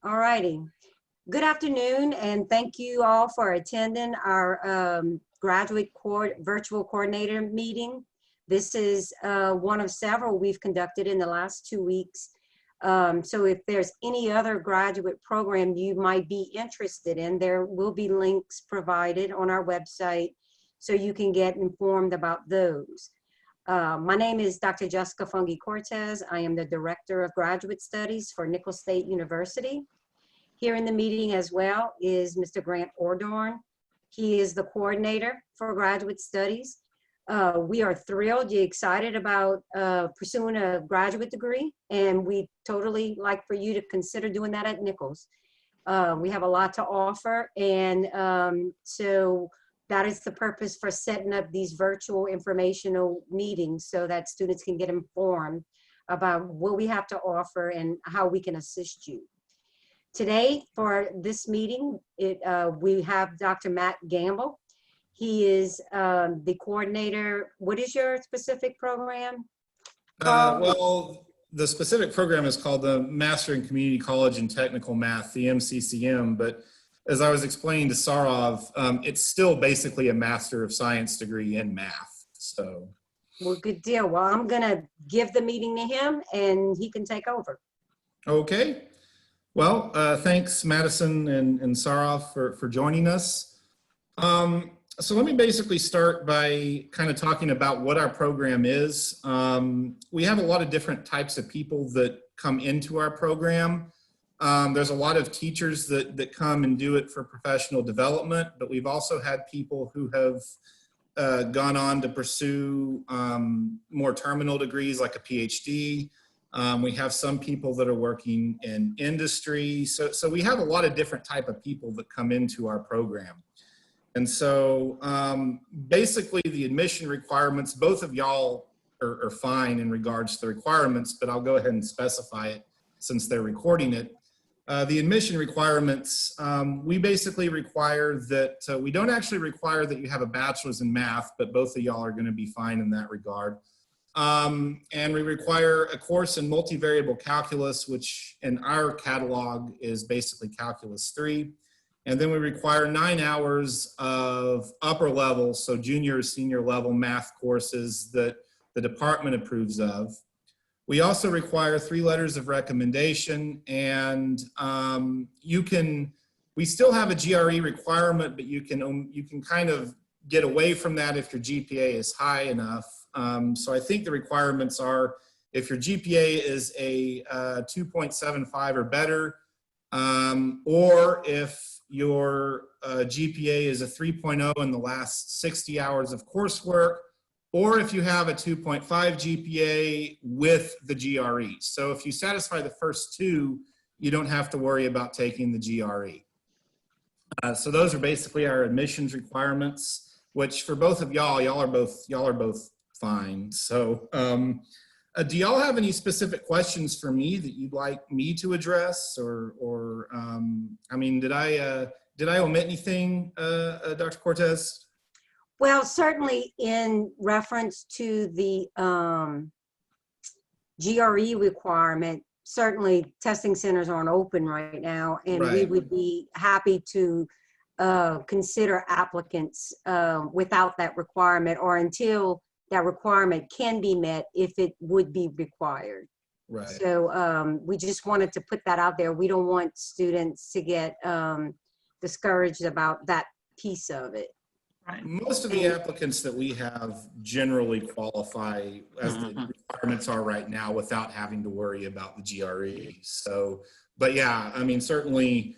All righty. Good afternoon, and thank you all for attending our virtual coordinator meeting. This is one of several we've conducted in the last 2 weeks. So if there's any other graduate program you might be interested in, there will be links provided on our website so you can get informed about those. My name is Dr. Jessica Fungi Cortez. I am the Director of Graduate Studies for Nicholls State University. Here in the meeting as well is Mr. Grant Ordorn. He is the coordinator for graduate studies. We are thrilled, excited about pursuing a graduate degree, and we totally like for you to consider doing that at Nicholls. We have a lot to offer, and so that is the purpose for setting up these virtual informational meetings so that students can get informed about what we have to offer and how we can assist you. Today, for this meeting, we have Dr. Matt Gamel. He is the coordinator. What is your specific program? Well, the specific program is called the Master in Community College and Technical Math, the MCCM, but as I was explaining to Sarov, it's still basically a Master of Science degree in math, so. Well, good deal. Well, I'm gonna give the meeting to him and he can take over. Okay. Well, thanks Madison and Sarov for joining us. So let me basically start by kind of talking about what our program is. We have a lot of different types of people that come into our program. There's a lot of teachers that come and do it for professional development, but we've also had people who have gone on to pursue more terminal degrees like a PhD. We have some people that are working in industry. So we have a lot of different type of people that come into our program. And so basically the admission requirements, both of y'all are fine in regards to the requirements, but I'll go ahead and specify it since they're recording it. The admission requirements, we basically require that, we don't actually require that you have a bachelor's in math, but both of y'all are gonna be fine in that regard. And we require a course in multivariable calculus, which in our catalog is basically calculus 3. And then we require 9 hours of upper level, so junior or senior level math courses that the department approves of. We also require 3 letters of recommendation, and we still have a GRE requirement, but you can kind of get away from that if your GPA is high enough. So I think the requirements are if your GPA is a 2.75 or better, or if your GPA is a 3.0 in the last 60 hours of coursework, or if you have a 2.5 GPA with the GRE. So if you satisfy the first 2, you don't have to worry about taking the GRE. So those are basically our admissions requirements, which for both of y'all are both fine. So do y'all have any specific questions for me that you'd like me to address, or I mean, did I omit anything, Dr. Cortez? Well, certainly in reference to the GRE requirement, certainly testing centers aren't open right now, and we would be happy to consider applicants without that requirement, or until that requirement can be met if it would be required. Right. So we just wanted to put that out there. We don't want students to get discouraged about that piece of it. Right. Most of the applicants that we have generally qualify as the requirements are right now without having to worry about the GRE. So, but yeah, I mean, certainly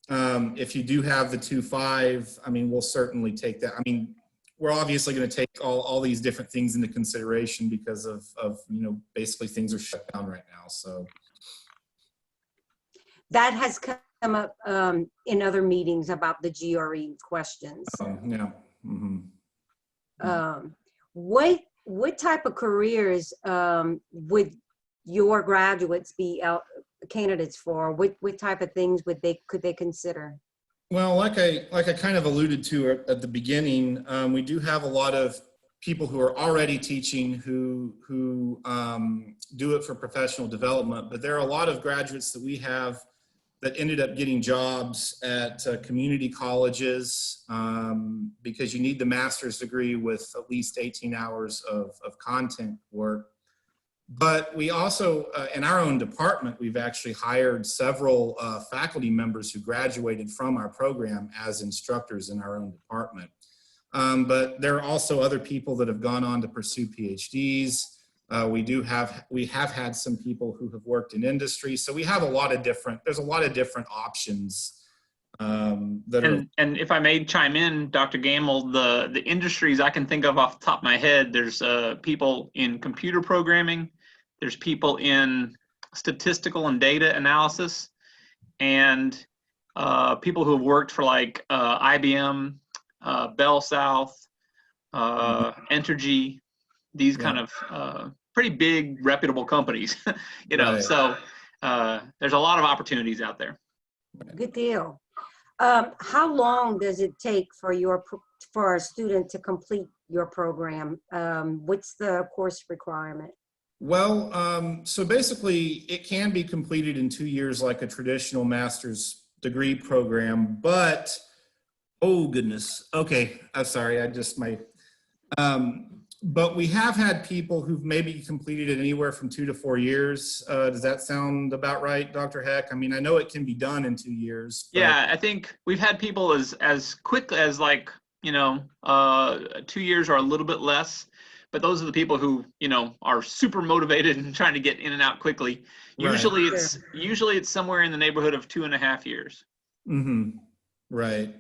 if you do have the 2.5, I mean, we'll certainly take that. I mean, we're obviously going to take all these different things into consideration because of you know, basically things are shut down right now. So that has come up in other meetings about the GRE questions. Yeah. Mm-hmm. What type of careers would your graduates be candidates for? What type of things could they consider? Well, like I kind of alluded to at the beginning, we do have a lot of people who are already teaching who do it for professional development, but there are a lot of graduates that we have that ended up getting jobs at community colleges because you need the master's degree with at least 18 hours of content work. But we also, in our own department, we've actually hired several faculty members who graduated from our program as instructors in our own department. But there are also other people that have gone on to pursue PhDs. We have had some people who have worked in industry. So we have there's a lot of different options and if I may chime in, Dr. Gamel, the industries I can think of off the top of my head, there's people in computer programming, there's people in statistical and data analysis, and people who have worked for like IBM, Bell South, Entergy, these kind of pretty big reputable companies, you know. Right. So there's a lot of opportunities out there. Good deal. How long does it take for a student to complete your program? What's the course requirement? Well, so basically it can be completed in 2 years like a traditional master's degree program, but oh goodness. Okay, I'm sorry. But we have had people who've maybe completed it anywhere from 2 to 4 years. Does that sound about right, Dr. Heck? I mean, I know it can be done in 2 years. But... Yeah, I think we've had people as quick as 2 years or a little bit less. But those are the people who, are super motivated and trying to get in and out quickly. Usually right. it's somewhere in the neighborhood of 2.5 years. Mm-hmm. Right.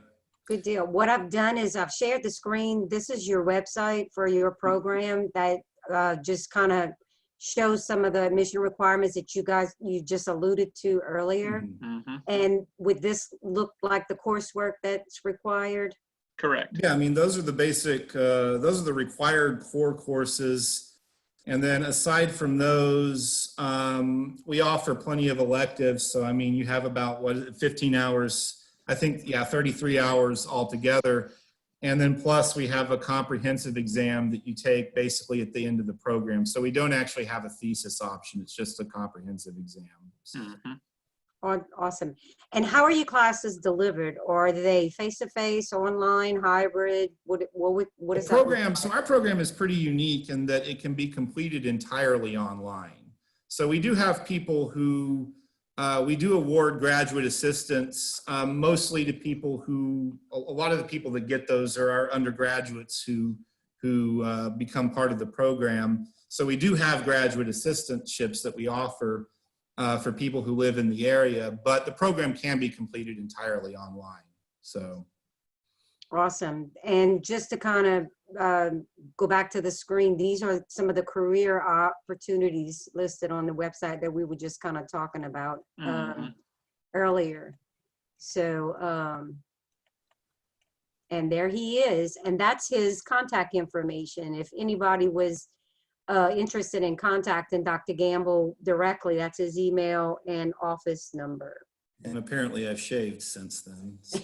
Good deal. What I've done is I've shared the screen. This is your website for your program that just kind of shows some of the admission requirements that you just alluded to earlier. Mm-hmm. And would this look like the coursework that's required? Correct. Yeah, I mean, those are the basic, those are the required core courses. And then aside from those, we offer plenty of electives. So, I mean, you have about 15 hours, I think, 33 hours altogether. And then plus we have a comprehensive exam that you take basically at the end of the program. So we don't actually have a thesis option. It's just a comprehensive exam. So. Mm-hmm. Awesome. And how are your classes delivered? Or are they face-to-face, online, hybrid? What is the program? So our program is pretty unique in that it can be completed entirely online. So we do have people who, we do award graduate assistants, mostly to people who, a lot of the people that get those are our undergraduates who become part of the program. So we do have graduate assistantships that we offer for people who live in the area, but the program can be completed entirely online. So. Awesome. And just to kind of go back to the screen, these are some of the career opportunities listed on the website that we were just kind of talking about earlier. So, and there he is, and that's his contact information. If anybody was interested in contacting Dr. Gamel directly, that's his email and office number. And apparently I've shaved since then. So.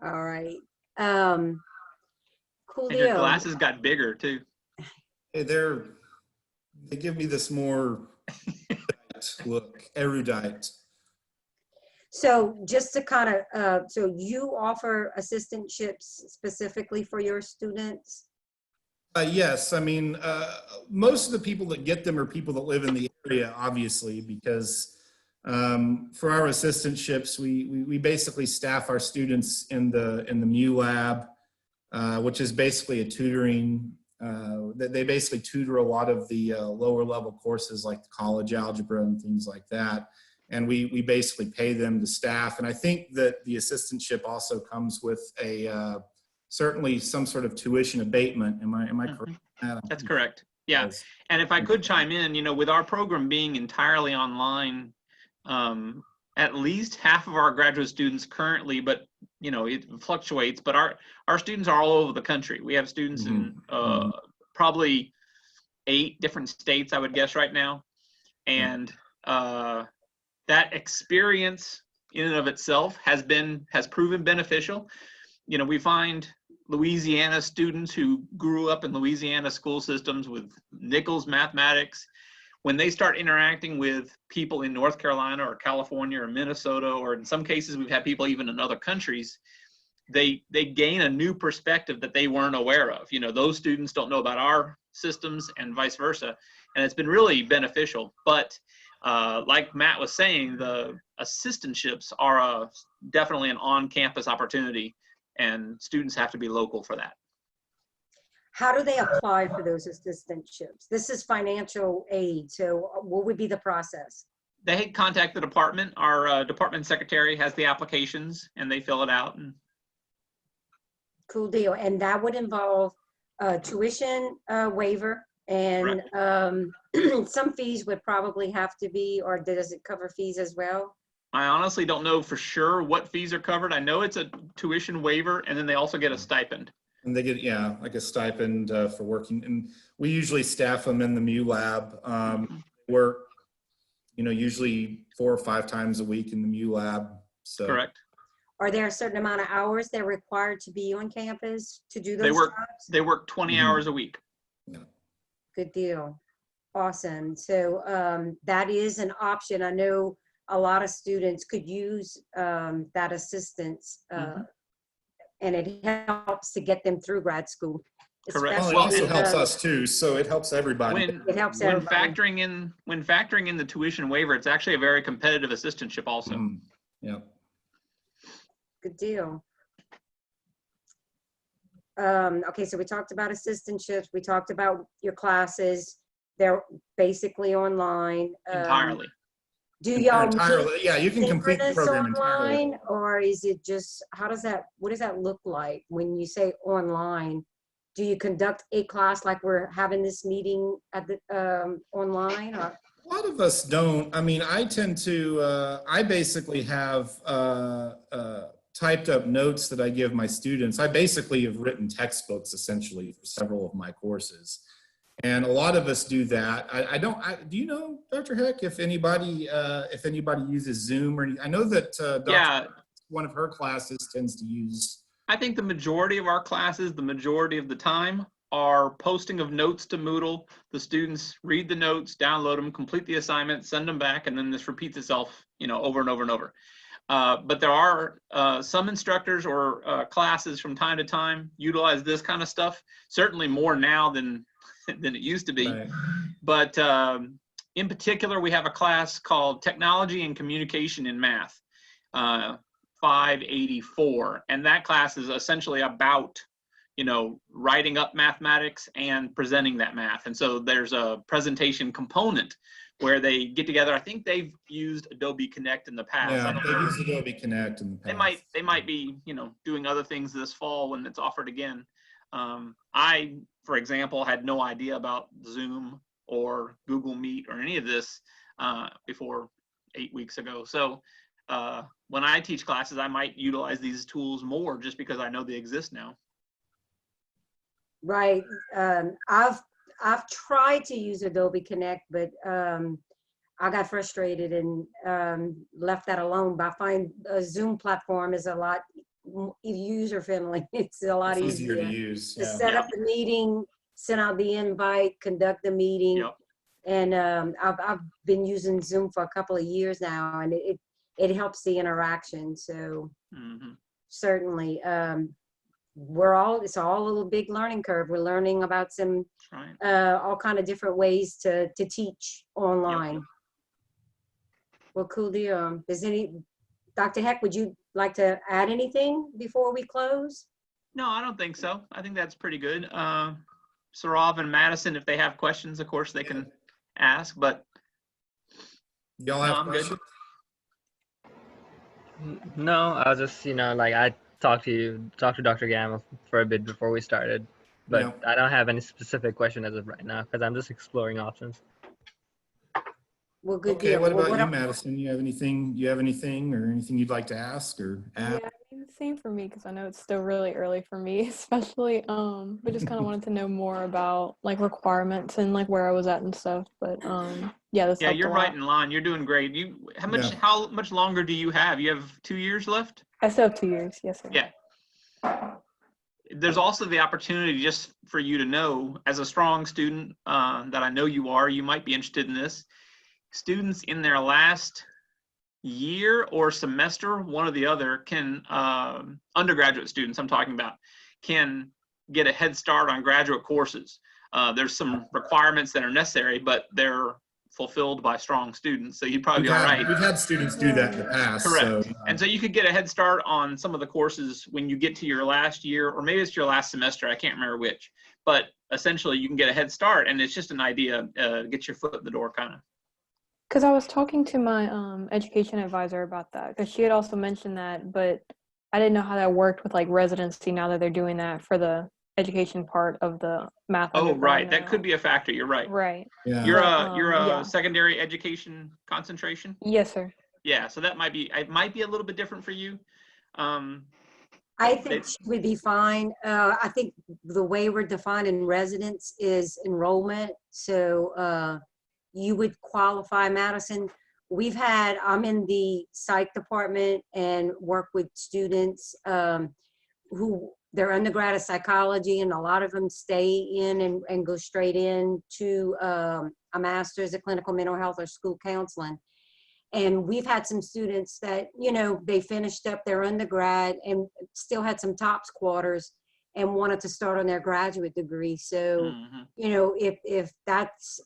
All right. Cool and deal. your glasses got bigger too. Hey, they give me this more look, erudite. So just to kind of, so you offer assistantships specifically for your students? Yes, I mean, most of the people that get them are people that live in the area, obviously, because for our assistantships, we basically staff our students in the MU lab, which is basically a tutoring. They basically tutor a lot of the lower level courses like college algebra and things like that, and we basically pay them to staff. And I think that the assistantship also comes with a certainly some sort of tuition abatement. Am I correct? That's correct. Yeah. And if I could chime in, with our program being entirely online, at least half of our graduate students currently, but it fluctuates, but our students are all over the country. We have students in probably 8 different states, I would guess right now. And that experience in and of itself has proven beneficial. We find Louisiana students who grew up in Louisiana school systems with Nichols mathematics. when they start interacting with people in North Carolina or California or Minnesota, or in some cases we've had people even in other countries, they gain a new perspective that they weren't aware of. You know, those students don't know about our systems and vice versa. And it's been really beneficial. But like Matt was saying, the assistantships are definitely an on-campus opportunity, and students have to be local for that. How do they apply for those assistantships? This is financial aid, so what would be the process? They contact the department. Our department secretary has the applications, and they fill it out. And Cool deal. And that would involve tuition waiver, and some fees would probably have to be, or does it cover fees as well? I honestly don't know for sure what fees are covered. I know it's a tuition waiver, and then they also get a stipend. And they get, yeah, like a stipend for working. And we usually staff them in the MU lab. Work, you know, usually 4 or 5 times a week in the MU lab. So. Correct. Are there a certain amount of hours they're required to be on campus to do those jobs? They work 20 hours a week. Yeah. Good deal. Awesome. So that is an option. I know a lot of students could use that assistance, and it helps to get them through grad school. Correct. Well, it also helps us too, so it helps everybody. It helps when everybody. factoring in the tuition waiver, it's actually a very competitive assistantship also. Yeah. Good deal. Okay, so we talked about assistantships. We talked about your classes. They're basically online. Entirely. Do y'all entirely? Yeah, you can complete the synchronous program entirely. online, or is it just, what does that look like when you say online? Do you conduct a class like we're having this meeting at the online? Or? A lot of us don't. I mean, I tend to, I basically have typed up notes that I give my students. I basically have written textbooks essentially for several of my courses. And a lot of us do that. Do you know, Dr. Heck, if anybody uses Zoom or anything? I know that one of her classes tends to use. I think the majority of our classes, the majority of the time, are posting of notes to Moodle. The students read the notes, download them, complete the assignment, send them back, and then this repeats itself, you know, over and over and over. But there are some instructors or classes from time to time utilize this kind of stuff. Certainly more now than it used to be. Right. But in particular, we have a class called Technology and Communication in Math, 584. And that class is essentially about, you know, writing up mathematics and presenting that math. And so there's a presentation component where they get together. I think they've used Adobe Connect in the past. Yeah, they've used Adobe Connect in the past. They might be, you know, doing other things this fall when it's offered again. I, for example, had no idea about Zoom or Google Meet or any of this before 8 weeks ago. So when I teach classes, I might utilize these tools more just because I know they exist now. Right. I've tried to use Adobe Connect, but I got frustrated and left that alone. But I find a Zoom platform is a lot user-friendly. It's a lot easier to use. To set up the meeting, send out the invite, conduct the meeting. Yep. And I've been using Zoom for a couple of years now, and it helps the interaction. So certainly, it's all a little big learning curve. We're learning about some all kind of different ways to teach online. Yep. Well, cool deal. Dr. Heck, would you like to add anything before we close? No, I don't think so. I think that's pretty good. Sarav and Madison, if they have questions, of course they can ask, but y'all have questions? No, I was just, you know, like I talked to Dr. Gamel for a bit before we started, but I don't have any specific question as of right now because I'm just exploring options. Well, good okay, deal. what about you, Madison? You have anything or anything you'd like to ask or add? Yeah, I mean, same for me because I know it's still really early for me, especially. But just kind of wanted to know more about like requirements and like where I was at and stuff. But yeah, you're right in line. You're doing great. How much longer do you have? You have 2 years left? I still have 2 years. Yes, sir. Yeah. there's also the opportunity just for you to know, as a strong student that I know you are, you might be interested in this. Students in their last year or semester, one or the other, can, undergraduate students I'm talking about, can get a head start on graduate courses. There's some requirements that are necessary, but they're fulfilled by strong students. So you'd probably be all right. We've had students do that in the past. Correct. So, And so you could get a head start on some of the courses when you get to your last year, or maybe it's your last semester. I can't remember which, but essentially you can get a head start, and it's just an idea, get your foot in the door kind of. Because I was talking to my education advisor about that, because she had also mentioned that, but I didn't know how that worked with like residency now that they're doing that for the education part of the math. Oh, right. That could be a factor. You're right. Right. yeah. You're yeah. secondary education concentration. Yes, sir. Yeah. So that might be, it might be a little bit different for you. I think she would be fine. I think the way we're defining residence is enrollment. So you would qualify, Madison. I'm in the psych department and work with students who they're undergrad of psychology, and a lot of them stay in and go straight into a master's of clinical mental health or school counseling. And we've had some students that, you know, they finished up their undergrad and still had some TOPS quarters and wanted to start on their graduate degree. So, you know, if that's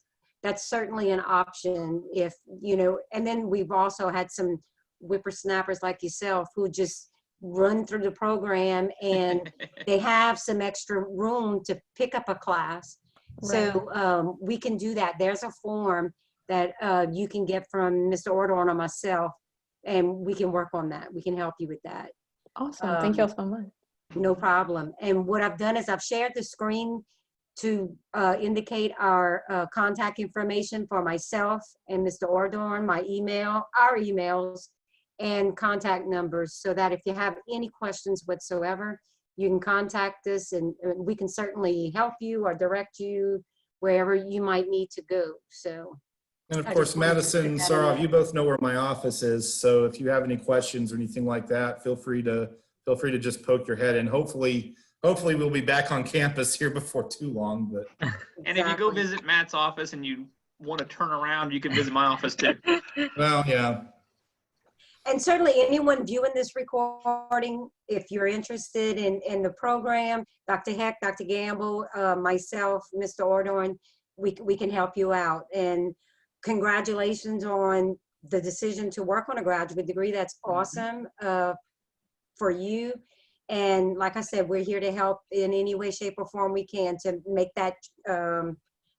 certainly an option, if, you know, and then we've also had some whippersnappers like yourself who just run through the program and they have some extra room to pick up a class. Right. So we can do that. There's a form that you can get from Mr. Ordorn or myself, and we can work on that. We can help you with that. Awesome. Thank you all so much. No problem. And what I've done is I've shared the screen to indicate our contact information for myself and Mr. Ordorn, my email, our emails, and contact numbers, so that if you have any questions whatsoever, you can contact us, and we can certainly help you or direct you wherever you might need to go. So. And of course, Madison, Sarah, you both know where my office is. So if you have any questions or anything like that, feel free to just poke your head in. Hopefully we'll be back on campus here before too long. But and if you go visit Matt's office and you want to turn around, you can visit my office too. Well, yeah. And certainly anyone viewing this recording, if you're interested in the program, Dr. Heck, Dr. Gamble, myself, Mr. Ordorn, we can help you out. And congratulations on the decision to work on a graduate degree. That's awesome for you. And like I said, we're here to help in any way, shape, or form we can to make that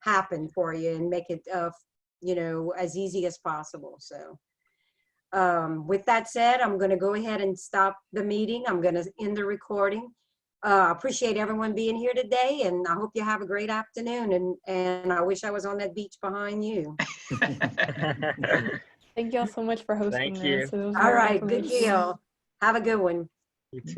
happen for you and make it, you know, as easy as possible. So with that said, I'm going to go ahead and stop the meeting. I'm going to end the recording. I appreciate everyone being here today, and I hope you have a great afternoon. And I wish I was on that beach behind you. Thank you all so much for hosting Thank you. this. It was All very right, good informational. deal. Have a good one. You too.